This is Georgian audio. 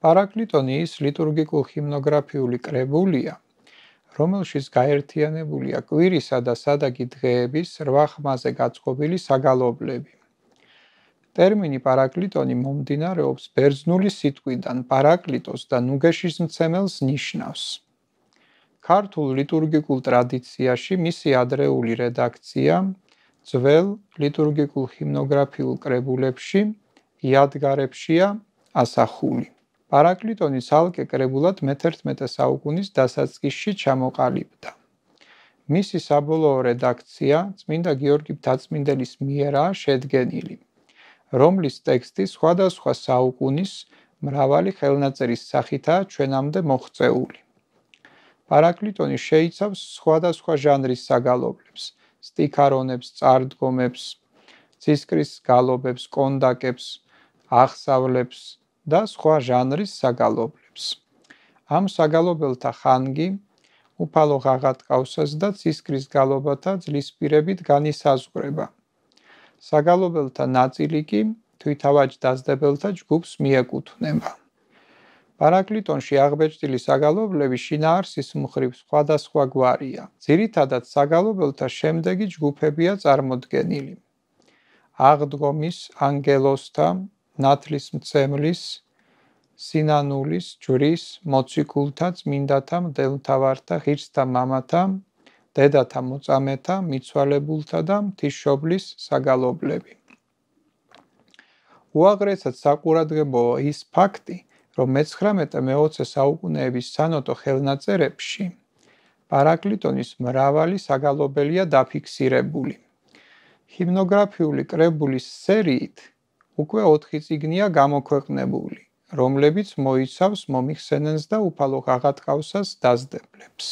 პარაკლიტონი ის ლიტურგიკულ-ჰიმნოგრაფიული კრებულია, რომელშიც გაერთიანებულია კვირისა და სადაგი დღეების 8 ხმაზე გაწყობილი საგალობლები. ტერმინი პარაკლიტონი მომდინარეობს ბერძნული სიტყვიდან პარაკლიტოს და ნუგეშის მცემელს ნიშნავს. ქართულ ლიტურგიკულ ტრადიციაში მისი ადრეული რედაქცია ძველ ლიტურგიკულ-ჰიმნოგრაფიულ კრებულებში, იადგარებშია ასახული. პარაკლიტონი ცალკე კრებულად მე-11 საუკუნის დასაწყისში ჩამოყალიბდა. მისი საბოლოო რედაქცია წმინდა გიორგი მთაწმინდელის მიერაა შედგენილი, რომლის ტექსტი სხვადასხვა საუკუნის მრავალი ხელნაწერის სახითაა ჩვენამდე მოღწეული. პარაკლიტონი შეიცავს სხვადასხვა ჟანრის საგალობლებს, სტიქარონებს, წარდგომებს, ცისკრის გალობებს, კონდაკებს, აღსავლებს და სხვა ჟანრის საგალობლებს. ამ საგალობელთა ხანგი უფალო ღაღატყავსას და ცისკრის გალობათა ძლისპირებით განისაზღვრება. საგალობელთა ნაწილი კი თვითავაჯ დაძდებელთა ჯგუფს მიეკუთვნება. პარაკლიტონში აღბეჭდილი საგალობლები შინაარსის მხრივ სხვადასხვაგვარია. ძირითადად საგალობელთა შემდეგი ჯგუფებია წარმოდგენილი: აღდგომის, ანგელოზთა, ნათლისმცემლის, სინანულის, ჯვრის, მოციქულთა, წმინდათა, მღვდელმთავართა, ღირსთა მამათა, დედათა მოწამეთა, მიცვალებულთა და ღვთისმშობლის საგალობლები. უაღრესად საყურადღებოა ის ფაქტი, რომ მე-19-მე-20 საუკუნეების სანოტო ხელნაწერებში პარაკლიტონის მრავალი საგალობელია დაფიქსირებული. ჰიმნოგრაფიული კრებულის სერიით უკვე 4 წიგნია გამოქვეყნებული, რომლებიც მოიცავს მომიხსენებს და უფალო ღაღატყავსას დაძდებლებს.